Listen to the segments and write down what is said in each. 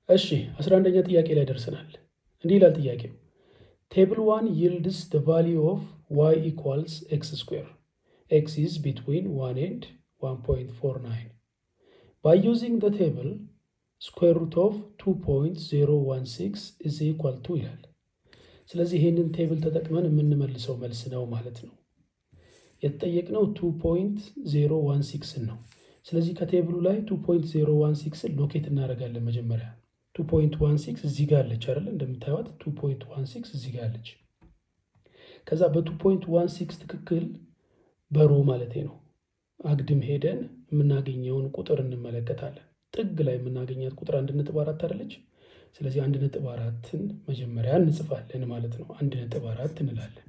እሺ 11ኛ ጥያቄ ላይ ደርሰናል። እንዲህ ይላል ጥያቄው ቴብል 1 yields the value of y equals x square. X is between 1 and 1.49. By using the table, square root of 2.016 is equal to ይላል። ስለዚህ ይህንን ቴብል ተጠቅመን የምንመልሰው መልስ ነው ማለት ነው። የተጠየቅነው 2.016 ነው። ስለዚህ ከቴብሉ ላይ 2.016 ሎኬት እናደርጋለን። መጀመሪያ 2.16 እዚህ ጋር አለች አይደል? እንደምታዩት 2.16 እዚህ ጋር አለች። ከዛ በ2.16 ትክክል በሮ ማለት ነው አግድም ሄደን የምናገኘውን ቁጥር እንመለከታለን። ጥግ ላይ የምናገኛት ቁጥር 1.4 አይደለች? ስለዚህ 1.4ን መጀመሪያ እንጽፋለን ማለት ነው። 1.4 እንላለን።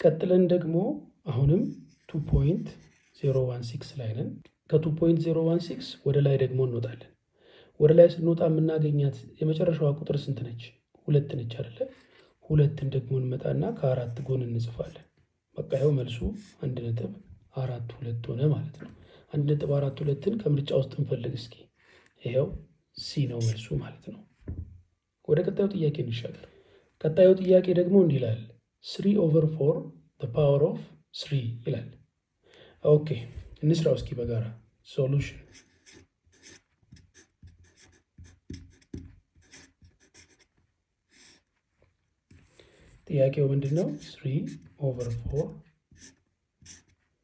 ቀጥለን ደግሞ አሁንም 2.016 ላይ ነን። ከ2.016 ወደ ላይ ደግሞ እንወጣለን። ወደ ላይ ስንወጣ የምናገኛት የመጨረሻዋ ቁጥር ስንት ነች? 2 ነች አይደለ? 2ን ደግሞ እንመጣና ከአራት ጎን እንጽፋለን። በቃ ይኸው መልሱ 1.42 ሆነ ማለት ነው። 1.42ን ከምርጫ ውስጥ እንፈልግ እስኪ። ይኸው ሲ ነው መልሱ ማለት ነው። ወደ ቀጣዩ ጥያቄ እንሻገር። ቀጣዩ ጥያቄ ደግሞ እንዲህ ይላል 3/4 the power of 3 ይላል። ኦኬ እንስራው እስኪ በጋራ ሶሉሽን። ጥያቄው ምንድነው? 3/4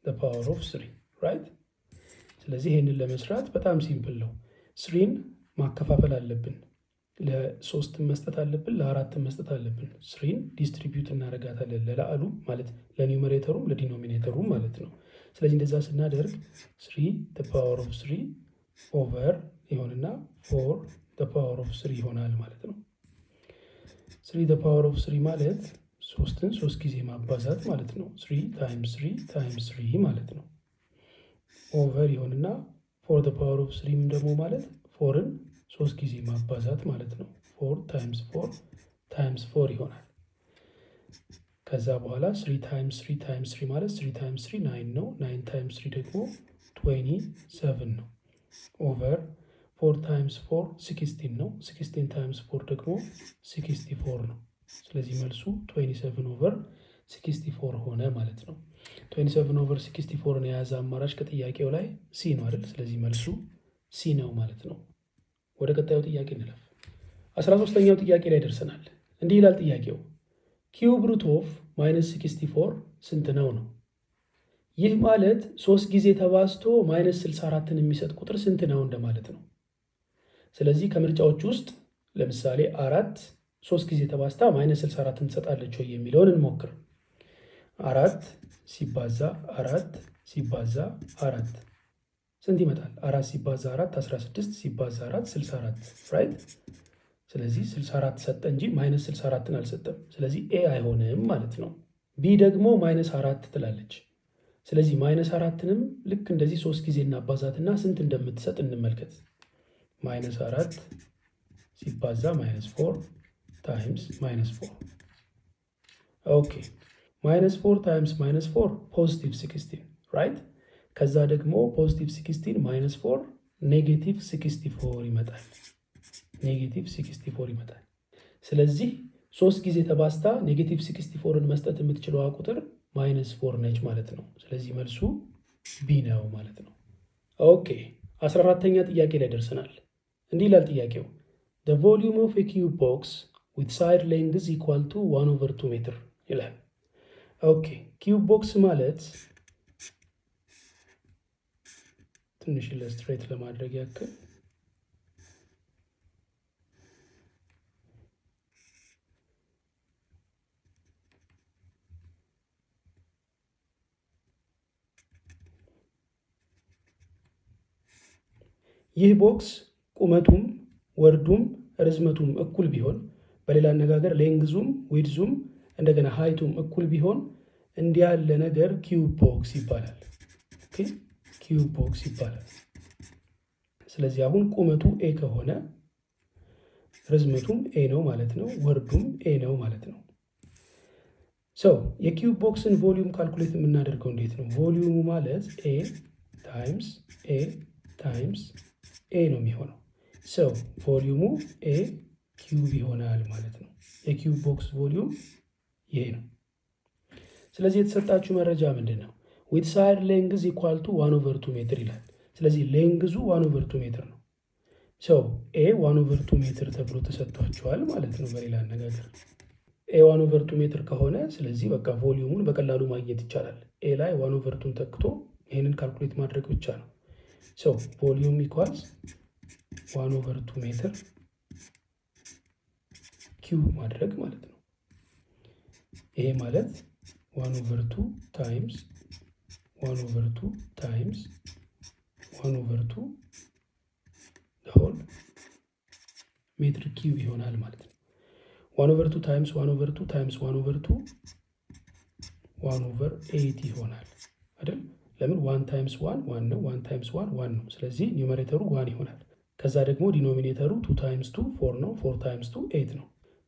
the power of 3 right? ስለዚህ ይህንን ለመስራት በጣም ሲምፕል ነው። 3ን ማከፋፈል አለብን። ለ3 መስጠት አለብን፣ ለ4 መስጠት አለብን። 3ን ዲስትሪቢዩት እናደርጋታለን ለላዕሉ ማለት ለኒውመሬተሩም ለዲኖሚኔተሩም ማለት ነው። ስለዚህ እንደዛ ስናደርግ 3 the power of 3 ኦቨር ይሆንና 4 the power of 3 ይሆናል ማለት ነው። 3 the power of 3 ማለት 3ን 3 ጊዜ ማባዛት ማለት ነው። 3 times 3 times 3 ማለት ነው። ኦቨር ይሆንና 4 the power of 3 ደግሞ ማለት 4ን 3 ጊዜ ማባዛት ማለት ነው። 4 times 4 times 4 ይሆናል። ከዛ በኋላ 3 times 3 times 3 ማለት 3 times 3 9 ነው። 9 times 3 ደግሞ 27 ነው። ኦቨር 4 times 4 16 ነው። 16 times 4 ደግሞ 64 ነው። ስለዚህ መልሱ 27 ኦቨር 64 ሆነ ማለት ነው። 27 ኦቨር 64ን የያዘ አማራጭ ከጥያቄው ላይ ሲ ነው አይደል? ስለዚህ መልሱ ሲ ነው ማለት ነው። ወደ ቀጣዩ ጥያቄ እንለፍ። 13ኛው ጥያቄ ላይ ደርሰናል። እንዲህ ይላል ጥያቄው ኪዩብ ሩት ኦፍ -64 ስንት ነው ነው። ይህ ማለት 3 ጊዜ ተባዝቶ -64ን የሚሰጥ ቁጥር ስንት ነው እንደማለት ነው። ስለዚህ ከምርጫዎች ውስጥ ለምሳሌ 4 3 ጊዜ ተባዝታ -64ን ትሰጣለች ወይ የሚለውን እንሞክር። 4 ሲባዛ 4 ሲባዛ 4 ስንት ይመጣል? 4 ሲባዛ 4 16 ሲባዛ 4 64 ራይት። ስለዚህ 64 ሰጠ እንጂ -64ን አልሰጠም። ስለዚህ ኤ አይሆንም ማለት ነው። ቢ ደግሞ -4 ትላለች። ስለዚህ -4ንም ልክ እንደዚህ 3 ጊዜ እናባዛትና ስንት እንደምትሰጥ እንመልከት። -4 ሲባዛ -4 ታይምስ -4 ኦኬ። -4 ታይምስ -4 ፖዚቲቭ 16 ራይት። ከዛ ደግሞ ፖዚቲቭ 16 -4 ኔጌቲቭ 64 ይመጣል። ኔጌቲቭ 64 ይመጣል። ስለዚህ 3 ጊዜ ተባዝታ ኔጌቲቭ 64ን መስጠት የምትችለዋ ቁጥር -4 ነች ማለት ነው። ስለዚህ መልሱ ቢ ነው ማለት ነው። ኦኬ 14ኛ ጥያቄ ላይ ደርሰናል። እንዲህ ይላል ጥያቄው the volume of a cube box with side length equal to 1/2 ሜትር ይላል። ኦኬ ኪዩብ ቦክስ ማለት ትንሽ ኢለስትሬት ለማድረግ ያክል ይህ ቦክስ ቁመቱም ወርዱም ርዝመቱም እኩል ቢሆን፣ በሌላ አነጋገር ሌንግዙም ዊድዙም እንደገና ሃይቱም እኩል ቢሆን እንዲህ ያለ ነገር ኪዩብ ቦክስ ይባላል። ኦኬ ኪዩብ ቦክስ ይባላል። ስለዚህ አሁን ቁመቱ ኤ ከሆነ ርዝመቱም ኤ ነው ማለት ነው፣ ወርዱም ኤ ነው ማለት ነው። ሰው የኪዩብ ቦክስን ቮሊዩም ካልኩሌት የምናደርገው እንዴት ነው? ቮሊዩሙ ማለት ኤ ታይምስ ኤ ነው የሚሆነው። ሰው ቮሊዩሙ ኤ ኪዩብ ይሆናል ማለት ነው። የኪዩብ ቦክስ ቮሊዩም ይሄ ነው። ስለዚህ የተሰጣችሁ መረጃ ምንድን ነው? ዊት ሳይድ ሌንግዝ ኢኳል ቱ 1/2 ሜትር ይላል። ስለዚህ ሌንግዙ 1/2 ሜትር ነው። ሰው ኤ 1/2 ሜትር ተብሎ ተሰጥቷቸዋል ማለት ነው። በሌላ አነጋገር ኤ 1/2 ሜትር ከሆነ ስለዚህ በቃ ቮሊዩሙን በቀላሉ ማግኘት ይቻላል። ኤ ላይ 1/2ን ተክቶ ይህንን ካልኩሌት ማድረግ ብቻ ነው። ሰው ቮሊዩም ኢኳልስ 1/2 ሜትር ኪዩብ ማድረግ ማለት ነው። ይሄ ማለት 1/2 ታይምስ 1/2 ታይምስ 1/2 ሆል ሜትር ኪዩብ ይሆናል ማለት ነው። 1/2 ታይምስ 1/2 ታይምስ 1/2 1/8 ይሆናል አይደል? ለምን 1 ታይምስ 1 1 ነው። 1 ታይምስ 1 1 ነው። ስለዚህ ኒውመሬተሩ 1 ይሆናል። ከዛ ደግሞ ዲኖሚኔተሩ 2 ታይምስ 2 4 ነው። 4 ታይምስ 2 8 ነው።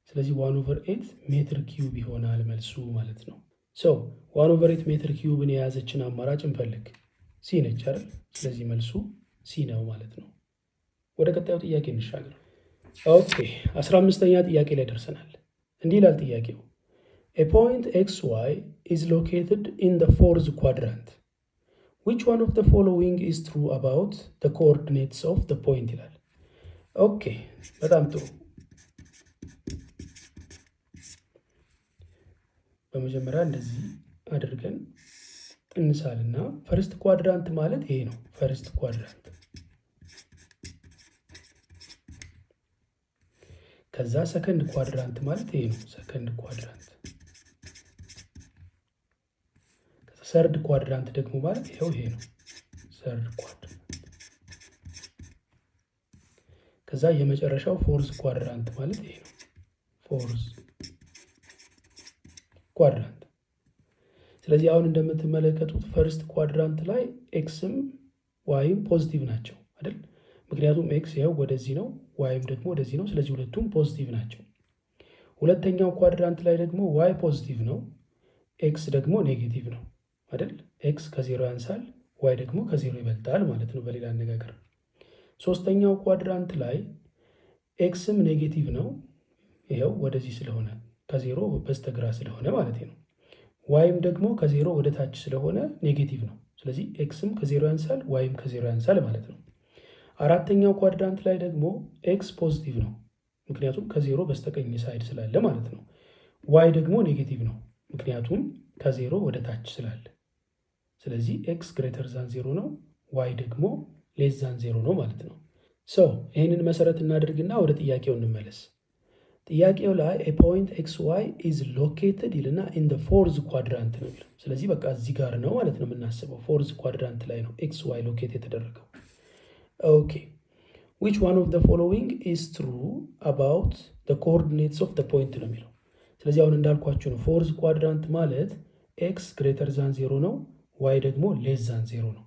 ስለዚህ 1/8 ሜትር ኪዩብ ይሆናል መልሱ ማለት ነው። ሰው 1/8 ሜትር ኪዩብን የያዘችን አማራጭ እንፈልግ። ሲ ነች አይደል? ስለዚህ መልሱ ሲ ነው ማለት ነው። ወደ ቀጣዩ ጥያቄ እንሻገር። ኦኬ 15ኛ ጥያቄ ላይ ደርሰናል። እንዲህ ይላል ጥያቄው A point xy is located in the fourth quadrant. Which one of the following is true about the coordinates of the point ይላል። ኦኬ በጣም ጥሩ። በመጀመሪያ እንደዚህ አድርገን እንሳልና ፈርስት ኳድራንት ማለት ይሄ ነው። ፈርስት ኳድራንት ከዛ ሰከንድ ኳድራንት ማለት ይሄ ነው። ሰከንድ ኳድራንት ከዛ ሰርድ ኳድራንት ደግሞ ማለት ይሄው ይሄ ነው። ሰርድ ኳድራንት ከዛ የመጨረሻው ፎርዝ ኳድራንት ማለት ይሄ ነው። ፎርዝ ኳድራንት። ስለዚህ አሁን እንደምትመለከቱት ፈርስት ኳድራንት ላይ ኤክስም ዋይም ፖዚቲቭ ናቸው አይደል? ምክንያቱም ኤክስ ያው ወደዚህ ነው፣ ዋይም ደግሞ ወደዚህ ነው። ስለዚህ ሁለቱም ፖዚቲቭ ናቸው። ሁለተኛው ኳድራንት ላይ ደግሞ ዋይ ፖዚቲቭ ነው፣ ኤክስ ደግሞ ኔጌቲቭ ነው አይደል? ኤክስ ከዜሮ ያንሳል፣ ዋይ ደግሞ ከዜሮ ይበልጣል ማለት ነው በሌላ አነጋገር። ሶስተኛው ኳድራንት ላይ ኤክስም ኔጌቲቭ ነው፣ ይኸው ወደዚህ ስለሆነ ከዜሮ በስተግራ ስለሆነ ማለት ነው። ዋይም ደግሞ ከዜሮ ወደ ታች ስለሆነ ኔጌቲቭ ነው። ስለዚህ ኤክስም ከዜሮ ያንሳል፣ ዋይም ከዜሮ ያንሳል ማለት ነው። አራተኛው ኳድራንት ላይ ደግሞ ኤክስ ፖዚቲቭ ነው፣ ምክንያቱም ከዜሮ በስተቀኝ ሳይድ ስላለ ማለት ነው። ዋይ ደግሞ ኔጌቲቭ ነው፣ ምክንያቱም ከዜሮ ወደ ታች ስላለ። ስለዚህ ኤክስ ግሬተር ዛን ዜሮ ነው፣ ዋይ ደግሞ ሌስ ዛን ዜሮ ነው ማለት ነው። ሰው ይህንን መሰረት እናድርግና ወደ ጥያቄው እንመለስ። ጥያቄው ላይ ኤ ፖይንት ኤክስ ዋይ ኢዝ ሎኬትድ ይልና ኢን ደ ፎርዝ ኳድራንት ነው የሚለው። ስለዚህ በቃ እዚህ ጋር ነው ማለት ነው የምናስበው። ፎርዝ ኳድራንት ላይ ነው ኤክስ ዋይ ሎኬት የተደረገው። ኦኬ ዊች ዋን ኦፍ ደ ፎሎዊንግ ኢዝ ትሩ አባውት ደ ኮኦርዲኔትስ ኦፍ ደ ፖይንት ነው የሚለው። ስለዚህ አሁን እንዳልኳችሁ ነው ፎርዝ ኳድራንት ማለት ኤክስ ግሬተር ዛን ዜሮ ነው፣ ዋይ ደግሞ ሌስ ዛን ዜሮ ነው።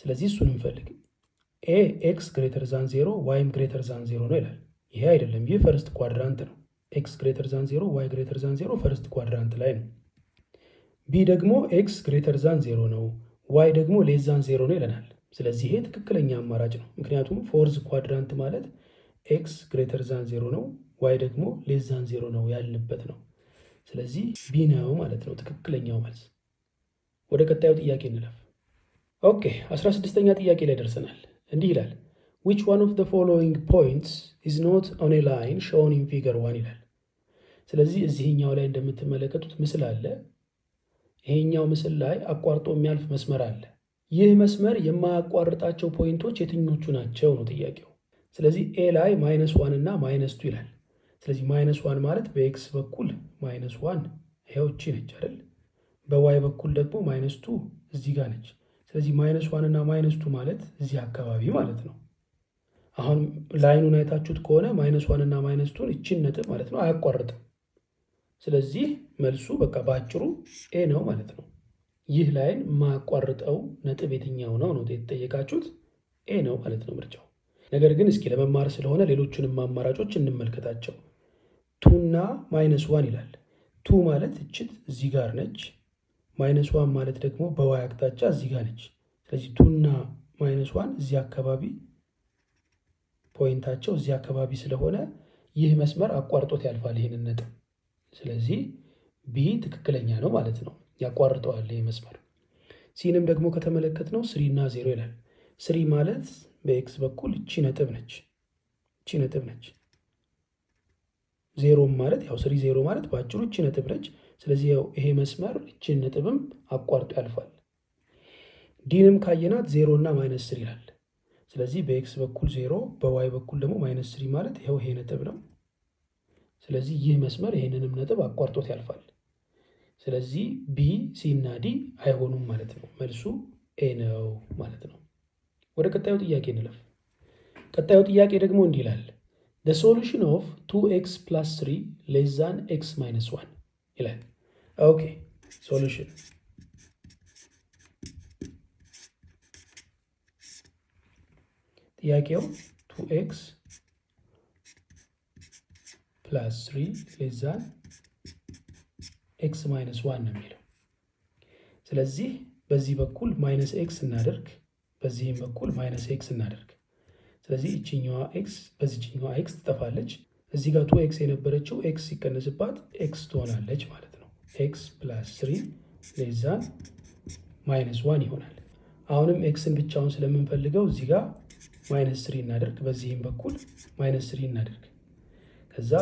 ስለዚህ እሱን እንፈልግ። ኤ ኤክስ ግሬተር ዛን ዜሮ ዋይም ግሬተር ዛን ዜሮ ነው ይላል። ይሄ አይደለም፣ ይህ ፈርስት ኳድራንት ነው። ኤክስ ግሬተር ዛን ዜሮ ዋይ ግሬተር ዛን ዜሮ ፈርስት ኳድራንት ላይ ነው። ቢ ደግሞ ኤክስ ግሬተር ዛን ዜሮ ነው፣ ዋይ ደግሞ ሌስ ዛን ዜሮ ነው ይለናል። ስለዚህ ይሄ ትክክለኛ አማራጭ ነው፣ ምክንያቱም ፎርዝ ኳድራንት ማለት ኤክስ ግሬተር ዛን ዜሮ ነው፣ ዋይ ደግሞ ሌስ ዛን ዜሮ ነው ያልንበት ነው። ስለዚህ ቢ ነው ማለት ነው ትክክለኛው መልስ። ወደ ቀጣዩ ጥያቄ እንለፍ። ኦኬ 16ኛ ጥያቄ ላይ ደርሰናል። እንዲህ ይላል which one of the following points is not on a line shown in figure 1 ይላል። ስለዚህ እዚህኛው ላይ እንደምትመለከቱት ምስል አለ። ይሄኛው ምስል ላይ አቋርጦ የሚያልፍ መስመር አለ። ይህ መስመር የማያቋርጣቸው ፖይንቶች የትኞቹ ናቸው ነው ጥያቄው። ስለዚህ ኤ ላይ -1 እና -2 ይላል። ስለዚህ -1 ማለት በኤክስ በኩል -1 ይሄው እቺ ነች አይደል? በዋይ በኩል ደግሞ -2 እዚህ ጋር ነች። ስለዚህ -1 እና -2 ማለት እዚህ አካባቢ ማለት ነው። አሁን ላይኑን አይታችሁት ከሆነ -1 እና -2 እቺን ነጥብ ማለት ነው አያቋርጥም። ስለዚህ መልሱ በቃ ባጭሩ ኤ ነው ማለት ነው። ይህ ላይን የማያቋርጠው ነጥብ የትኛው ነው ነው የተጠየቃችሁት? ኤ ነው ማለት ነው ምርጫው። ነገር ግን እስኪ ለመማር ስለሆነ ሌሎቹንም አማራጮች እንመልከታቸው። 2 እና -1 ይላል። 2 ማለት እችት እዚህ ጋር ነች። -1 ማለት ደግሞ በዋይ አቅጣጫ እዚህ ጋር ነች። ስለዚህ 2 እና -1 እዚህ አካባቢ ፖይንታቸው እዚህ አካባቢ ስለሆነ ይህ መስመር አቋርጦት ያልፋል ይህንን ነጥብ። ስለዚህ ቢ ትክክለኛ ነው ማለት ነው፣ ያቋርጠዋል ይህ መስመር። ሲንም ደግሞ ከተመለከትነው 3 እና 0 ይላል። 3 ማለት በኤክስ በኩል እቺ ነጥብ ነች፣ እቺ ነጥብ ነች። 0 ማለት ያው 3 0 ማለት በአጭሩ እቺ ነጥብ ነች። ስለዚህ ያው ይሄ መስመር እቺን ነጥብም አቋርጦ ያልፋል። ዲንም ካየናት 0 እና -3 ይላል። ስለዚህ በኤክስ በኩል 0 በዋይ በኩል ደግሞ -3 ማለት ይኸው ይሄ ነጥብ ነው። ስለዚህ ይህ መስመር ይሄንንም ነጥብ አቋርጦት ያልፋል። ስለዚህ ቢ፣ ሲ እና ዲ አይሆኑም ማለት ነው። መልሱ ኤ ነው ማለት ነው። ወደ ቀጣዩ ጥያቄ እንለፍ። ቀጣዩ ጥያቄ ደግሞ እንዲህ ይላል the solution of 2x plus 3 less than x minus 1 ይላል። ኦኬ ሶሉሽን ጥያቄው 2x plus 3 less than x minus 1 ነው የሚለው። ስለዚህ በዚህ በኩል ማይነስ ኤክስ እናደርግ፣ በዚህም በኩል ማይነስ ኤክስ እናደርግ። ስለዚህ እቺኛዋ ኤክስ በዚህኛዋ ኤክስ ትጠፋለች። እዚህ ጋር 2x የነበረችው ኤክስ ሲቀነስባት ኤክስ ትሆናለች ማለት ነው። ኤክስ ፕላስ 3 ሌስ ዛን ማይነስ 1 ይሆናል። አሁንም ኤክስን ብቻውን ስለምንፈልገው እዚህ ጋር ማይነስ 3 እናደርግ፣ በዚህም በኩል ማይነስ 3 እናደርግ። ከዛ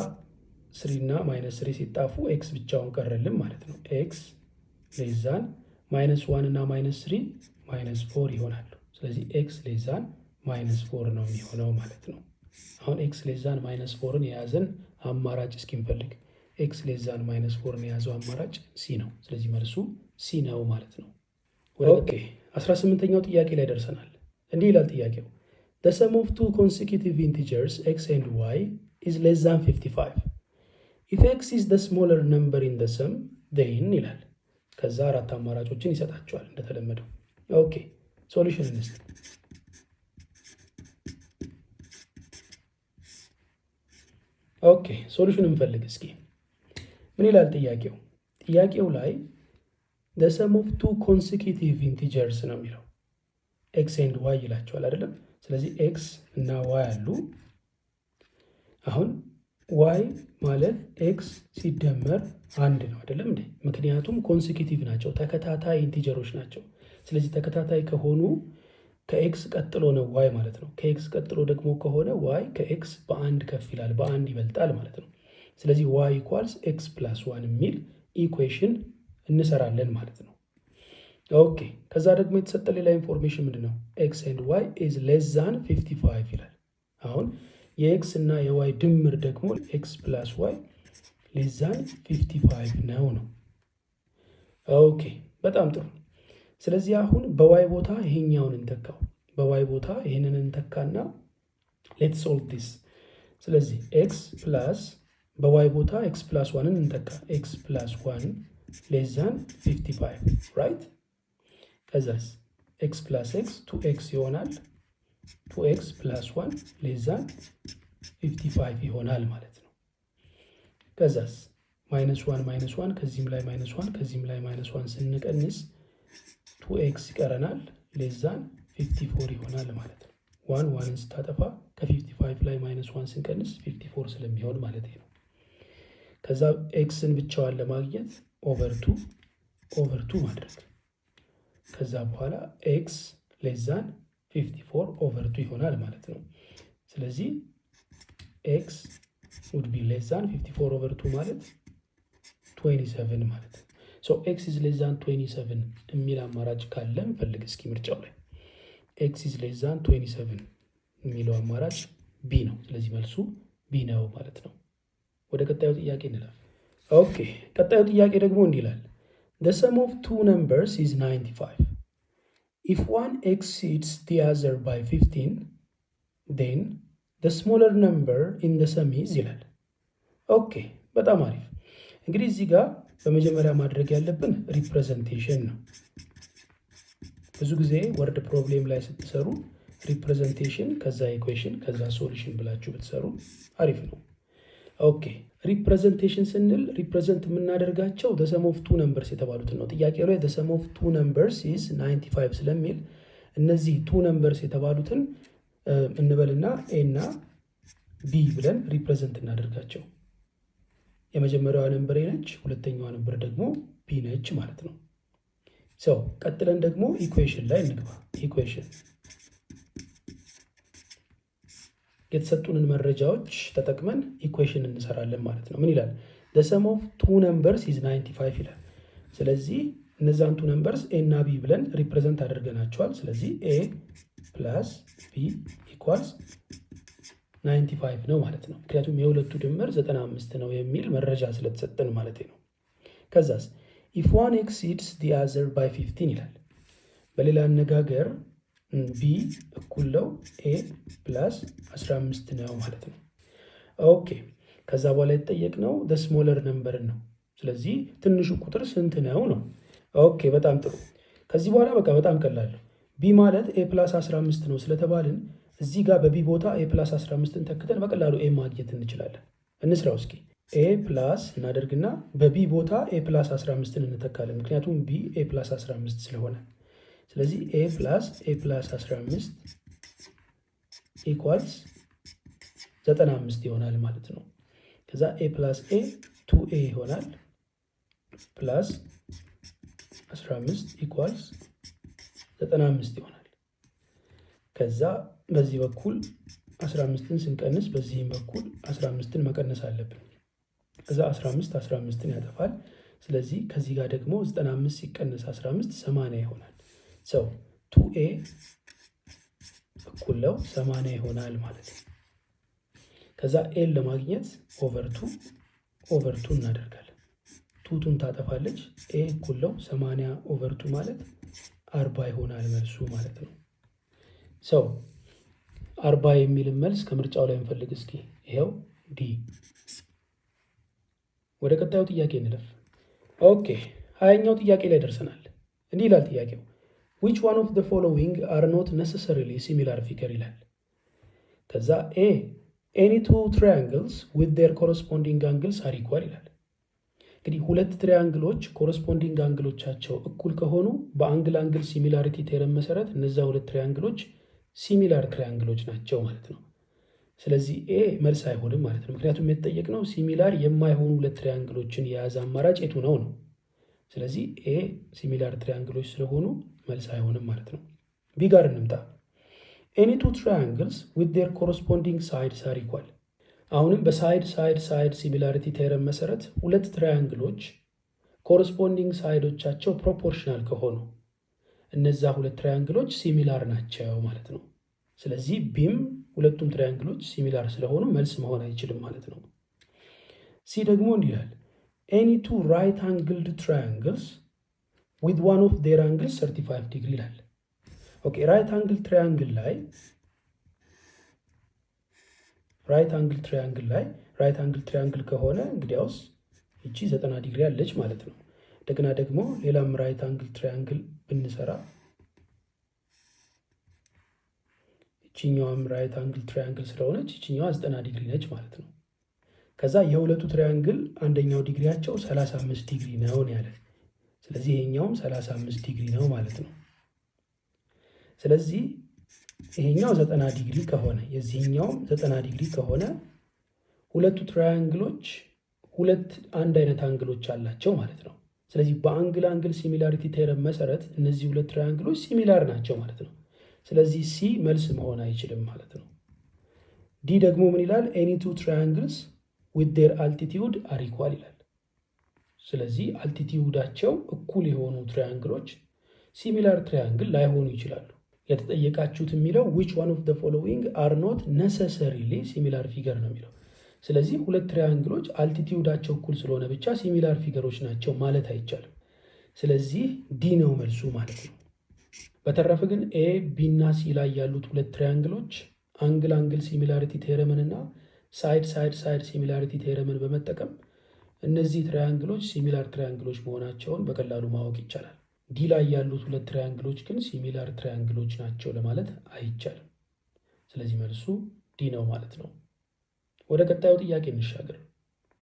3 እና ማይነስ 3 ሲጣፉ ኤክስ ብቻውን ቀረልን ማለት ነው። ኤክስ ሌስ ዛን ማይነስ 1 እና ማይነስ 3 ማይነስ 4 ይሆናሉ። ስለዚህ ኤክስ ሌስ ዛን ማይነስ 4 ነው የሚሆነው ማለት ነው። አሁን ኤክስ ሌስ ዛን ማይነስ 4ን የያዘን አማራጭ እስኪንፈልግ ኤክስ ሌስ ዛን ማይነስ 4ን የያዘው አማራጭ ሲ ነው። ስለዚህ መልሱ ሲ ነው ማለት ነው። ኦኬ 18ኛው ጥያቄ ላይ ደርሰናል። እንዲህ ይላል ጥያቄው the sum of two consecutive integers x and y is less than 55 if x is the smaller number in the sum then ይላል። ከዛ አራት አማራጮችን ይሰጣቸዋል እንደተለመደው። ኦኬ ሶሉሽን እንስጥ። ኦኬ ሶሉሽን እንፈልግ እስኪ። ምን ይላል ጥያቄው? ጥያቄው ላይ the sum of two consecutive integers ነው የሚለው x and y ይላቸዋል አይደለም? ስለዚህ x እና y አሉ። አሁን y ማለት x ሲደመር 1 ነው አይደለም እንዴ? ምክንያቱም ኮንሴኪቲቭ ናቸው፣ ተከታታይ ኢንቲጀሮች ናቸው። ስለዚህ ተከታታይ ከሆኑ ከኤክስ ቀጥሎ ነው ዋይ ማለት ነው። ከኤክስ ቀጥሎ ደግሞ ከሆነ ዋይ ከኤክስ በአንድ ከፍ ይላል፣ በአንድ ይበልጣል ማለት ነው። ስለዚህ ዋይ ኢኳልስ ኤክስ ፕላስ 1 የሚል ኢኩዌሽን እንሰራለን ማለት ነው። ኦኬ ከዛ ደግሞ የተሰጠ ሌላ ኢንፎርሜሽን ምንድን ነው? ኤክስ ኤንድ ዋይ ኢዝ ሌስ ዛን 55 ይላል። አሁን የኤክስ እና የዋይ ድምር ደግሞ ኤክስ ፕላስ ዋይ ሌስ ዛን 55 ነው። ኦኬ በጣም ጥሩ። ስለዚህ አሁን በዋይ ቦታ ይሄኛውን እንተካው፣ በዋይ ቦታ ይሄንን እንተካና ሌትስ ሶልቭ ዲስ። ስለዚህ ኤክስ ፕላስ በዋይ ቦታ ኤክስ ፕላስ 1ን እንተካ፣ ኤክስ ፕላስ 1 ሌስ ዛን 55 ራይት። ከዛስ ኤክስ ፕላስ ኤክስ 2ኤክስ ይሆናል፣ 2ኤክስ ፕላስ 1 ሌስ ዛን 55 ይሆናል ማለት ነው። ከዛስ ማይነስ 1 ማይነስ 1 ከዚህም ላይ ማይነስ 1 ከዚህም ላይ ማይነስ 1 ስንቀንስ 2ኤክስ ይቀረናል ሌስ ዛን 54 ይሆናል ማለት ነው። 1 ስታጠፋ ከ55 ላይ ማይነስ 1 ስንቀንስ 54 ስለሚሆን ማለት ነው። ከዛ ኤክስን ብቻዋን ለማግኘት ኦቨር 2 ማድረግ፣ ከዛ በኋላ ኤክስ ሌስ ዛን 54 ኦቨር 2 ይሆናል ማለት ነው። ስለዚህ ኤክስ ውድ ቢ ሌስ ዛን 54 ኦቨር 2 ማለት 27 ማለት ነው። ሶ ኤክስ ኢዝ ሌስ ዛን 27 የሚል አማራጭ ካለ እንፈልግ እስኪ ምርጫው ላይ። ኤክስ ኢዝ ሌስ ዛን 27 የሚለው አማራጭ ቢ ነው። ስለዚህ መልሱ ቢ ነው ማለት ነው። ወደ ቀጣዩ ጥያቄ እንለፍ። ኦኬ ቀጣዩ ጥያቄ ደግሞ እንዲህ ይላል the sum of two numbers is 95 if one exceeds the other by 15 then the smaller number in the sum is ይላል። ኦኬ በጣም አሪፍ። እንግዲህ እዚህ ጋር በመጀመሪያ ማድረግ ያለብን ሪፕሬዘንቴሽን ነው። ብዙ ጊዜ ወርድ ፕሮብሌም ላይ ስትሰሩ ሪፕሬዘንቴሽን ከዛ ኢኩዌሽን ከዛ ሶሉሽን ብላችሁ ብትሰሩ አሪፍ ነው። ኦኬ ሪፕሬዘንቴሽን ስንል ሪፕሬዘንት የምናደርጋቸው the sum of two numbers የተባሉትን ነው። ጥያቄው ላይ the sum of two numbers is 95 ስለሚል እነዚህ two numbers የተባሉትን እንበልና ኤ እና ቢ ብለን ሪፕሬዘንት እናደርጋቸው። የመጀመሪያዋ ነምበር ኤ ነች፣ ሁለተኛዋ ነምበር ደግሞ ቢ ነች ማለት ነው። ሰው ቀጥለን ደግሞ ኢኩዌሽን ላይ እንግባ። ኢኩዌሽን የተሰጡንን መረጃዎች ተጠቅመን ኢኩዌሽን እንሰራለን ማለት ነው። ምን ይላል? the sum of two numbers is 95 ይላል። ስለዚህ እነዛን ቱ ነምበርስ ኤ እና ቢ ብለን ሪፕሬዘንት አድርገናቸዋል። ስለዚህ ኤ ፕላስ ቢ ኢኳልስ 95 ነው ማለት ነው። ምክንያቱም የሁለቱ ድምር 95 ነው የሚል መረጃ ስለተሰጠን ማለት ነው። ከዛስ if one exceeds the other by 15 ይላል። በሌላ አነጋገር ቢ እኩል ነው ኤ ፕላስ 15 ነው ማለት ነው። ኦኬ ከዛ በኋላ የተጠየቅነው the smaller number ነው። ስለዚህ ትንሹ ቁጥር ስንት ነው ነው። ኦኬ በጣም ጥሩ። ከዚህ በኋላ በቃ በጣም ቀላል ነው። ቢ ማለት ኤ ፕላስ 15 ነው ስለተባልን እዚህ ጋር በቢ ቦታ ኤ ፕላስ 15ን ተክተን በቀላሉ ኤ ማግኘት እንችላለን። እንስራው እስኪ። ኤ ፕላስ እናደርግና በቢ ቦታ ኤ ፕላስ 15ን እንተካለን። ምክንያቱም ቢ ኤ ፕላስ 15 ስለሆነ፣ ስለዚህ ኤ ፕላስ 15 ኢኳልስ 95 ይሆናል ማለት ነው። ከዛ ኤ ፕላስ ኤ 2ኤ ይሆናል ፕላስ 15 ኢኳልስ 95 ይሆናል። ከዛ በዚህ በኩል 15ን ስንቀንስ በዚህም በኩል 15ን መቀነስ አለብን። ከዛ 15ን ያጠፋል። ስለዚህ ከዚህ ጋር ደግሞ 95 ሲቀነስ 15 80 ይሆናል። ሰው 2ኤ እኩል ነው 80 ይሆናል ማለት ነው። ከዛ ኤን ለማግኘት ኦቨር 2 እናደርጋለን። ቱቱን ታጠፋለች። ኤ እኩል ነው 80 ኦቨር 2 ማለት 40 ይሆናል መልሱ ማለት ነው። ሰው 40 የሚልን መልስ ከምርጫው ላይ እንፈልግ እስኪ። ይሄው ዲ። ወደ ቀጣዩ ጥያቄ እንለፍ። ኦኬ 20ኛው ጥያቄ ላይ ደርሰናል። እንዲህ ይላል ጥያቄው which one of the following are not necessarily similar figure ይላል። ከዛ ኤ any two triangles with their corresponding angles are equal ይላል። እንግዲህ ሁለት ትሪያንግሎች ኮረስፖንዲንግ አንግሎቻቸው እኩል ከሆኑ በአንግል ሲሚላሪቲ ቴረም መሰረት እነዛ ሁለት ትሪያንግሎች ሲሚላር ትሪያንግሎች ናቸው ማለት ነው። ስለዚህ ኤ መልስ አይሆንም ማለት ነው። ምክንያቱም የተጠየቅነው ሲሚላር የማይሆኑ ሁለት ትሪያንግሎችን የያዘ አማራጭ የቱ ነው ነው። ስለዚህ ኤ ሲሚላር ትሪያንግሎች ስለሆኑ መልስ አይሆንም ማለት ነው። ቢ ጋር እንምጣ። any two triangles with their corresponding sides are equal። አሁንም በሳይድ ሲሚላሪቲ ቴረም መሰረት ሁለት ትራያንግሎች ኮረስፖንዲንግ ሳይዶቻቸው ፕሮፖርሽናል ከሆኑ እነዛ ሁለት ትራያንግሎች ሲሚላር ናቸው ማለት ነው። ስለዚህ ቢም ሁለቱም ትራያንግሎች ሲሚላር ስለሆኑ መልስ መሆን አይችልም ማለት ነው። ሲ ደግሞ እንዲህ ይላል any two right angled triangles with one of their angles 35 ዲግሪ ይላል። ኦኬ ራይት አንግል ትራያንግል ላይ ራይት አንግል ትራያንግል ከሆነ እንግዲያውስ እቺ 90 ዲግሪ አለች ማለት ነው። እንደገና ደግሞ ሌላም ራይት አንግል ትራያንግል ብንሰራ እቺኛዋም ራይት አንግል ትራያንግል ስለሆነች እቺኛዋ 90 ዲግሪ ነች ማለት ነው። ከዛ የሁለቱ ትራያንግል አንደኛው ዲግሪያቸው 35 ዲግሪ ነው ያለ። ስለዚህ ይሄኛውም 35 ዲግሪ ነው ማለት ነው። ስለዚህ ይሄኛው 90 ዲግሪ ከሆነ የዚህኛውም 90 ዲግሪ ከሆነ ሁለቱ ትራያንግሎች ሁለት አንድ አይነት አንግሎች አላቸው ማለት ነው። ስለዚህ በአንግል ሲሚላሪቲ ቴረም መሰረት እነዚህ ሁለት ትራያንግሎች ሲሚላር ናቸው ማለት ነው። ስለዚህ ሲ መልስ መሆን አይችልም ማለት ነው። ዲ ደግሞ ምን ይላል? any two triangles with their altitude are equal ይላል። ስለዚህ አልቲቲዩዳቸው እኩል የሆኑ ትራያንግሎች ሲሚላር ትራያንግል ላይሆኑ ይችላሉ። የተጠየቃችሁት የሚለው which one of the following are not necessarily similar figure ነው የሚለው። ስለዚህ ሁለት ትራያንግሎች አልቲቲዩዳቸው እኩል ስለሆነ ብቻ ሲሚላር ፊገሮች ናቸው ማለት አይቻልም። ስለዚህ ዲ ነው መልሱ ማለት ነው። በተረፈ ግን ኤ ቢ እና ሲ ላይ ያሉት ሁለት ትራያንግሎች አንግል ሲሚላሪቲ ቴረምን እና ሳይድ ሲሚላሪቲ ቴረምን በመጠቀም እነዚህ ትራያንግሎች ሲሚላር ትራያንግሎች መሆናቸውን በቀላሉ ማወቅ ይቻላል። ዲ ላይ ያሉት ሁለት ትራያንግሎች ግን ሲሚላር ትራያንግሎች ናቸው ለማለት አይቻልም። ስለዚህ መልሱ ዲ ነው ማለት ነው። ወደ ቀጣዩ ጥያቄ እንሻገር።